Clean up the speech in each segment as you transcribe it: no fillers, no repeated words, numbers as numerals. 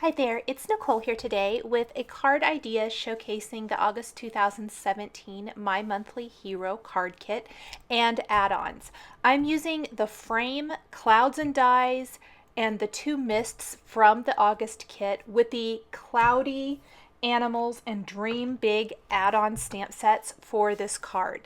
Hi there, it's Nicole here today with a card idea showcasing the August 2017 My Monthly Hero card kit and add-ons. I'm using the frame, clouds and dies, and the two mists from the August kit with the cloudy animals and Dream Big add-on stamp sets for this card.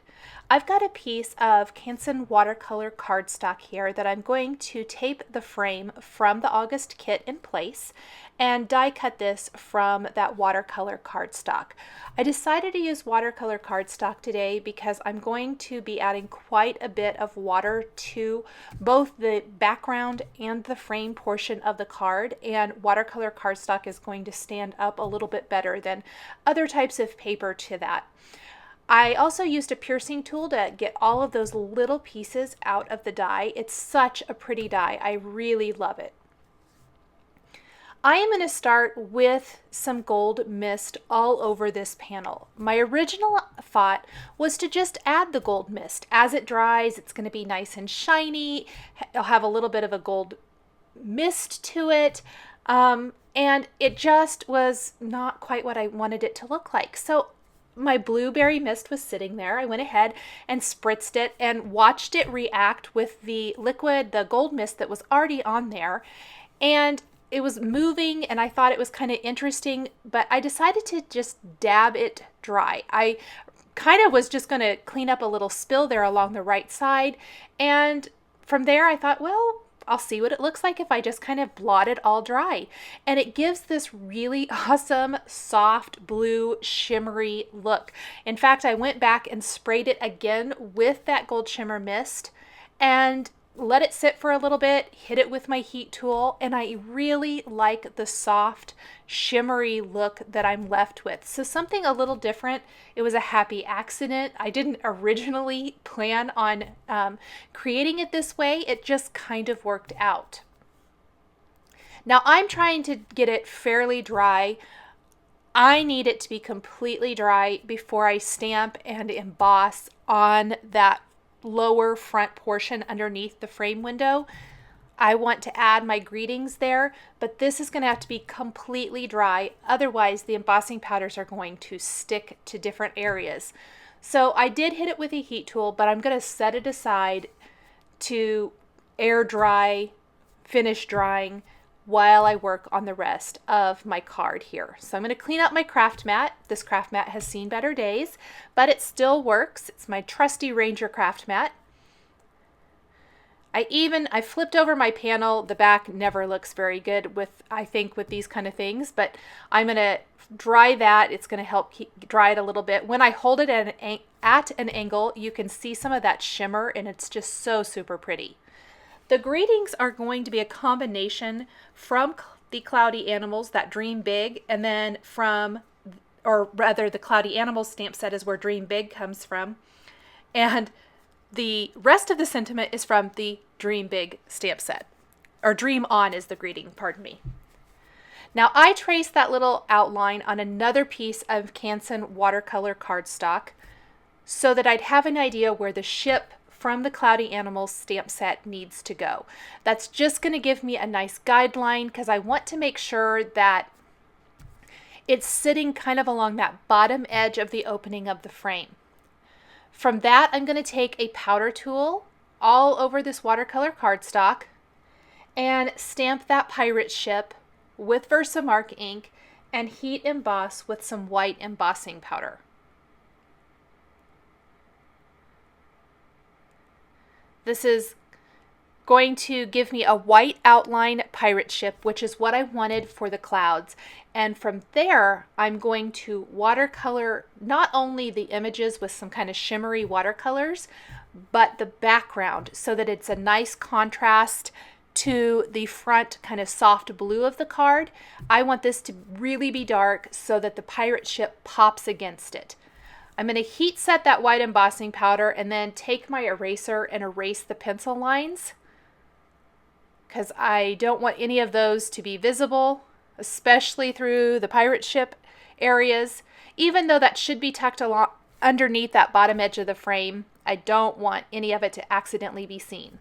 I've got a piece of Canson watercolor cardstock here that I'm going to tape the frame from the August kit in place and die cut this from that watercolor cardstock. I decided to use watercolor cardstock today because I'm going to be adding quite a bit of water to both the background and the frame portion of the card, and watercolor cardstock is going to stand up a little bit better than other types of paper to that. I also used a piercing tool to get all of those little pieces out of the die. It's such a pretty die. I really love it. I am going to start with some gold mist all over this panel. My original thought was to just add the gold mist. As it dries, it's going to be nice and shiny. It'll have a little bit of a gold mist to it. And it just was not quite what I wanted it to look like. So my blueberry mist was sitting there. I went ahead and spritzed it and watched it react with the liquid, the gold mist that was already on there. And it was moving and I thought it was kind of interesting, but I decided to just dab it dry. I kind of was just going to clean up a little spill there along the right side. And from there I thought, well, I'll see what it looks like if I just kind of blot it all dry. And it gives this really awesome, soft, blue, shimmery look. In fact, I went back and sprayed it again with that gold shimmer mist and let it sit for a little bit, hit it with my heat tool, and I really like the soft, shimmery look that I'm left with. So something a little different. It was a happy accident. I didn't originally plan on creating it this way. It just kind of worked out. Now I'm trying to get it fairly dry. I need it to be completely dry before I stamp and emboss on that lower front portion underneath the frame window. I want to add my greetings there, but this is going to have to be completely dry. Otherwise, the embossing powders are going to stick to different areas. So I did hit it with a heat tool, but I'm going to set it aside to air dry, finish drying while I work on the rest of my card here. So I'm going to clean up my craft mat. This craft mat has seen better days, but it still works. It's my trusty Ranger craft mat. I flipped over my panel. The back never looks very good with these kind of things, but I'm going to dry that. It's going to help dry it a little bit. When I hold it at an angle, you can see some of that shimmer, and it's just so super pretty. The greetings are going to be a combination from the Cloudy Animals, that Dream Big, and then the Cloudy Animals stamp set is where Dream Big comes from. And the rest of the sentiment is from the Dream Big stamp set, or Dream On is the greeting, pardon me. Now I traced that little outline on another piece of Canson watercolor cardstock so that I'd have an idea where the ship from the Cloudy Animals stamp set needs to go. That's just going to give me a nice guideline because I want to make sure that it's sitting kind of along that bottom edge of the opening of the frame. From that, I'm going to take a powder tool all over this watercolor cardstock and stamp that pirate ship with Versamark ink and heat emboss with some white embossing powder. This is going to give me a white outline pirate ship, which is what I wanted for the clouds. And from there, I'm going to watercolor not only the images with some kind of shimmery watercolors, but the background so that it's a nice contrast to the front kind of soft blue of the card. I want this to really be dark so that the pirate ship pops against it. I'm going to heat set that white embossing powder and then take my eraser and erase the pencil lines because I don't want any of those to be visible, especially through the pirate ship areas. Even though that should be tucked along underneath that bottom edge of the frame, I don't want any of it to accidentally be seen.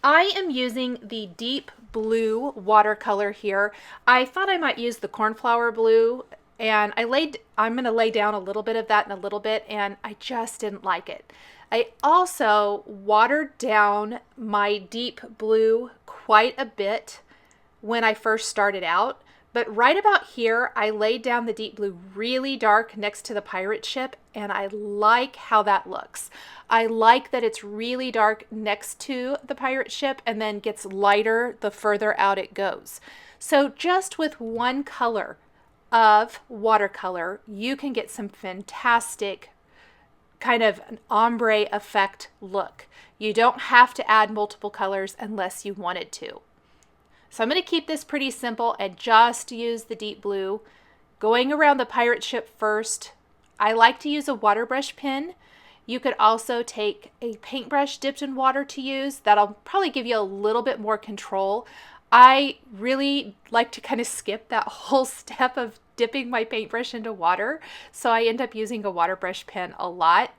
I am using the deep blue watercolor here. I thought I might use the cornflower blue, and I'm going to lay down a little bit of that in a little bit, and I just didn't like it. I also watered down my deep blue quite a bit when I first started out, but right about here, I laid down the deep blue really dark next to the pirate ship, and I like how that looks. I like that it's really dark next to the pirate ship and then gets lighter the further out it goes. So just with one color of watercolor, you can get some fantastic kind of an ombre effect look. You don't have to add multiple colors unless you wanted to. So I'm going to keep this pretty simple and just use the deep blue. Going around the pirate ship first, I like to use a water brush pen. You could also take a paintbrush dipped in water to use. That'll probably give you a little bit more control. I really like to kind of skip that whole step of dipping my paintbrush into water, so I end up using a water brush pen a lot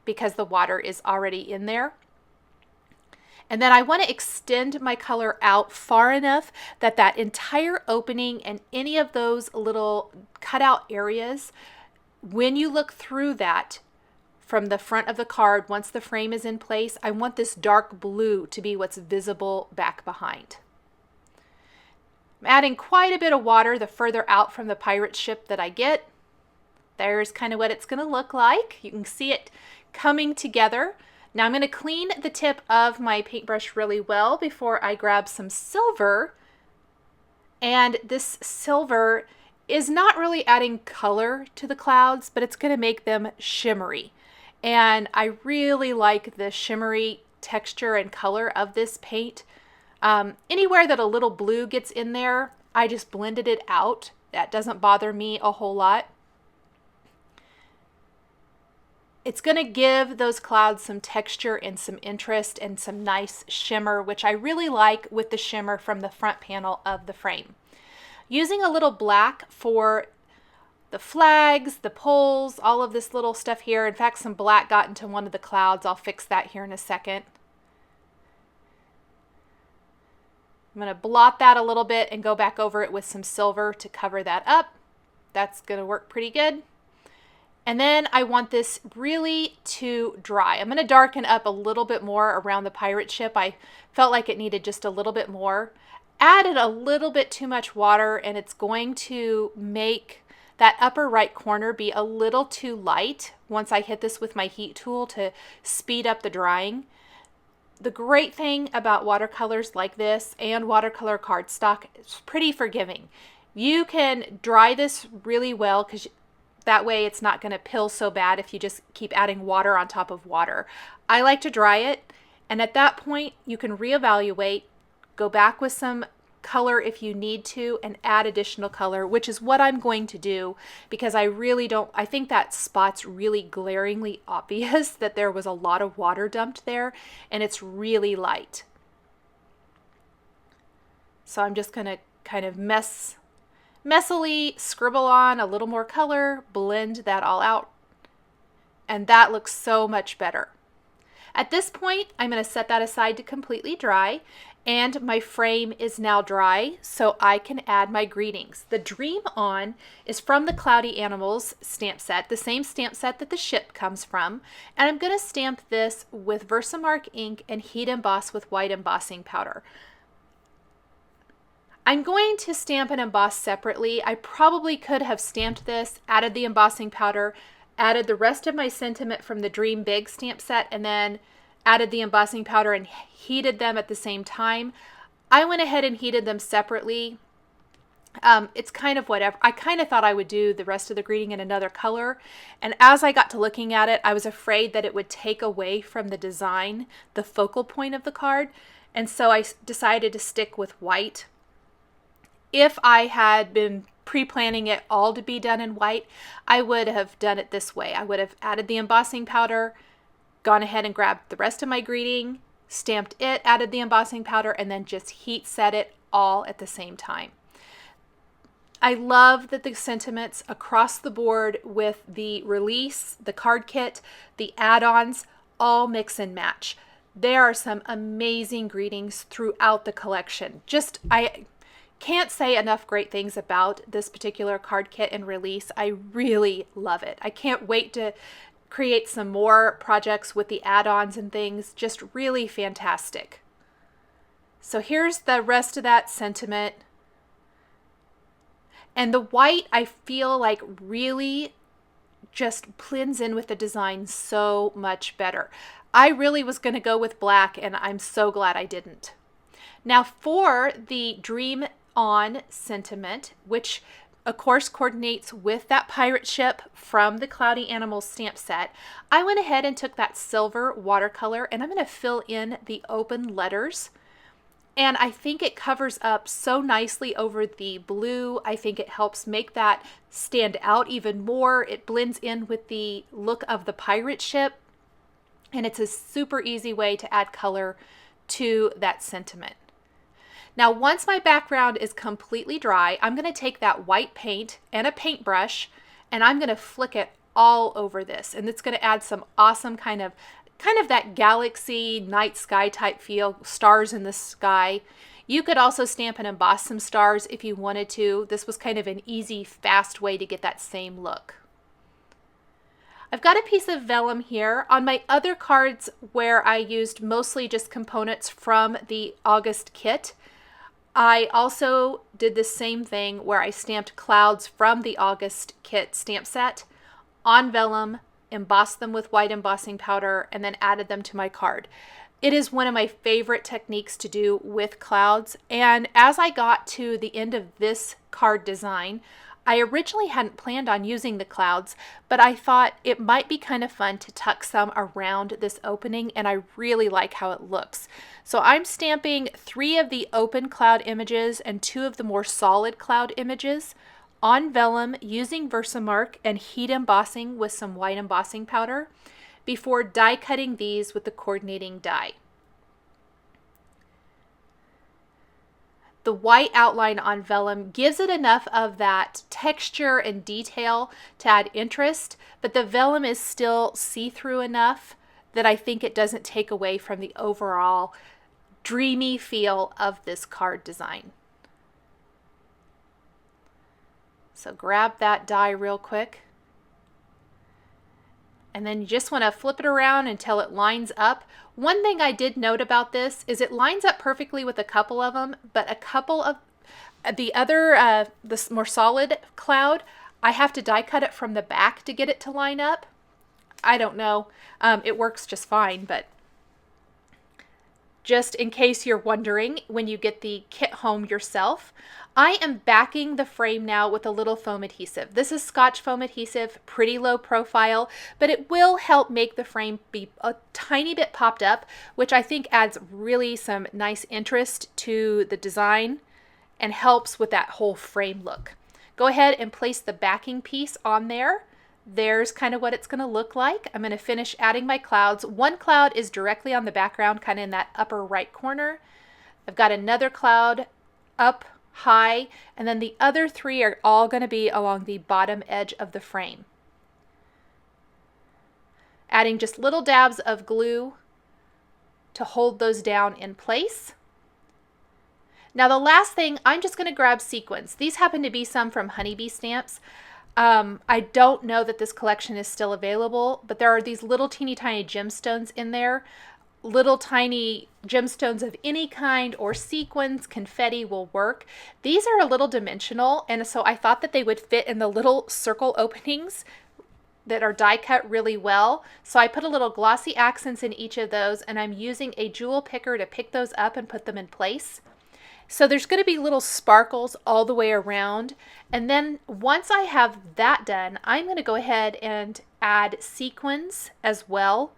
because the water is already in there. And then I want to extend my color out far enough that that entire opening and any of those little cutout areas, when you look through that from the front of the card, once the frame is in place, I want this dark blue to be what's visible back behind. I'm adding quite a bit of water the further out from the pirate ship that I get. There's kind of what it's going to look like. You can see it coming together. Now I'm going to clean the tip of my paintbrush really well before I grab some silver. And this silver is not really adding color to the clouds, but it's going to make them shimmery. And I really like the shimmery texture and color of this paint. Anywhere that a little blue gets in there, I just blended it out. That doesn't bother me a whole lot. It's going to give those clouds some texture and some interest and some nice shimmer, which I really like with the shimmer from the front panel of the frame. Using a little black for the flags, the poles, all of this little stuff here. In fact, some black got into one of the clouds. I'll fix that here in a second. I'm going to blot that a little bit and go back over it with some silver to cover that up. That's going to work pretty good. And then I want this really to dry. I'm going to darken up a little bit more around the pirate ship. I felt like it needed just a little bit more. Added a little bit too much water, and it's going to make that upper right corner be a little too light once I hit this with my heat tool to speed up the drying. The great thing about watercolors like this and watercolor cardstock is pretty forgiving. You can dry this really well because that way it's not going to pill so bad if you just keep adding water on top of water. I like to dry it, and at that point you can reevaluate, go back with some color if you need to, and add additional color, which is what I'm going to do because I think that spot's really glaringly obvious that there was a lot of water dumped there and it's really light. So I'm just going to kind of messily scribble on a little more color, blend that all out, and that looks so much better. At this point, I'm going to set that aside to completely dry, and my frame is now dry, so I can add my greetings. The Dream On is from the Cloudy Animals stamp set, the same stamp set that the ship comes from, and I'm going to stamp this with Versamark ink and heat emboss with white embossing powder. I'm going to stamp and emboss separately. I probably could have stamped this, added the embossing powder, added the rest of my sentiment from the Dream Big stamp set, and then added the embossing powder and heated them at the same time. I went ahead and heated them separately. It's kind of whatever. I kind of thought I would do the rest of the greeting in another color, and as I got to looking at it, I was afraid that it would take away from the design, the focal point of the card, and so I decided to stick with white. If I had been pre-planning it all to be done in white, I would have done it this way. I would have added the embossing powder, gone ahead and grabbed the rest of my greeting, stamped it, added the embossing powder, and then just heat set it all at the same time. I love that the sentiments across the board with the release, the card kit, the add-ons, all mix and match. There are some amazing greetings throughout the collection. Just, I can't say enough great things about this particular card kit and release. I really love it. I can't wait to create some more projects with the add-ons and things. Just really fantastic. So here's the rest of that sentiment. And the white, I feel like really just blends in with the design so much better. I really was going to go with black, and I'm so glad I didn't. Now for the Dream On sentiment, which of course coordinates with that pirate ship from the Cloudy Animals stamp set, I went ahead and took that silver watercolor, and I'm going to fill in the open letters. And I think it covers up so nicely over the blue. I think it helps make that stand out even more. It blends in with the look of the pirate ship. And it's a super easy way to add color to that sentiment. Now, once my background is completely dry, I'm going to take that white paint and a paintbrush, and I'm going to flick it all over this. And it's going to add some awesome kind of that galaxy night sky type feel, stars in the sky. You could also stamp and emboss some stars if you wanted to. This was kind of an easy, fast way to get that same look. I've got a piece of vellum here. On my other cards where I used mostly just components from the August kit, I also did the same thing where I stamped clouds from the August kit stamp set on vellum, embossed them with white embossing powder, and then added them to my card. It is one of my favorite techniques to do with clouds. And as I got to the end of this card design, I originally hadn't planned on using the clouds, but I thought it might be kind of fun to tuck some around this opening, and I really like how it looks. So I'm stamping 3 of the open cloud images and 2 of the more solid cloud images on vellum using Versamark and heat embossing with some white embossing powder before die cutting these with the coordinating die. The white outline on vellum gives it enough of that texture and detail to add interest, but the vellum is still see-through enough that I think it doesn't take away from the overall dreamy feel of this card design. So grab that die real quick. And then you just want to flip it around until it lines up. One thing I did note about this is it lines up perfectly with a couple of them, but a couple of the other, this more solid cloud, I have to die cut it from the back to get it to line up. I don't know. It works just fine, but just in case you're wondering when you get the kit home yourself, I am backing the frame now with a little foam adhesive. This is Scotch foam adhesive, pretty low profile, but it will help make the frame be a tiny bit popped up, which I think adds really some nice interest to the design and helps with that whole frame look. Go ahead and place the backing piece on there. There's kind of what it's going to look like. I'm going to finish adding my clouds. One cloud is directly on the background, kind of in that upper right corner. I've got another cloud up high, and then the other 3 are all going to be along the bottom edge of the frame. Adding just little dabs of glue to hold those down in place. Now the last thing, I'm just going to grab sequins. These happen to be some from Honeybee Stamps. I don't know that this collection is still available, but there are these little teeny tiny gemstones in there. Little tiny gemstones of any kind or sequins, confetti will work. These are a little dimensional, and so I thought that they would fit in the little circle openings that are die cut really well. So I put a little glossy accents in each of those, and I'm using a jewel picker to pick those up and put them in place. So there's going to be little sparkles all the way around. And then once I have that done, I'm going to go ahead and add sequins as well.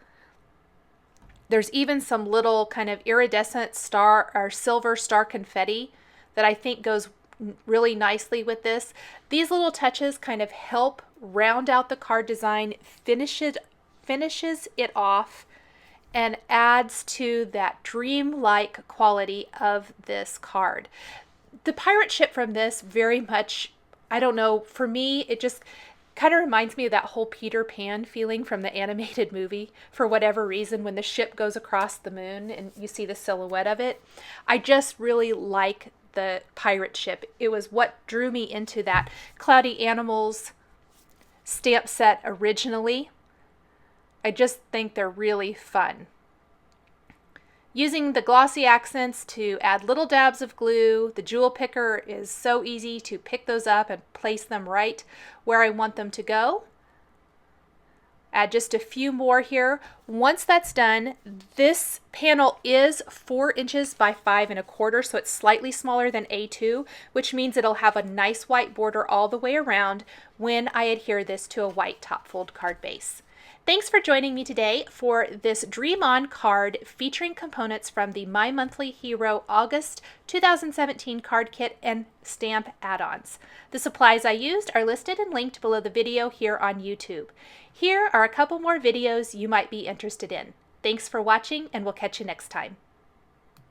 There's even some little kind of iridescent star or silver star confetti that I think goes really nicely with this. These little touches kind of help round out the card design, finishes it off, and adds to that dream-like quality of this card. The pirate ship from this very much, I don't know, for me, Kind of reminds me of that whole Peter Pan feeling from the animated movie, for whatever reason, when the ship goes across the moon and you see the silhouette of it. I just really like the pirate ship. It was what drew me into that Cloudy Animals stamp set originally. I just think they're really fun. Using the glossy accents to add little dabs of glue, the jewel picker is so easy to pick those up and place them right where I want them to go. Add just a few more here. Once that's done, this panel is 4 inches by 5¼ so it's slightly smaller than A2, which means it'll have a nice white border all the way around when I adhere this to a white top fold card base. Thanks for joining me today for this Dream On card featuring components from the My Monthly Hero August 2017 card kit and stamp add-ons. The supplies I used are listed and linked below the video here on YouTube. Here are a couple more videos you might be interested in. Thanks for watching, and we'll catch you next time.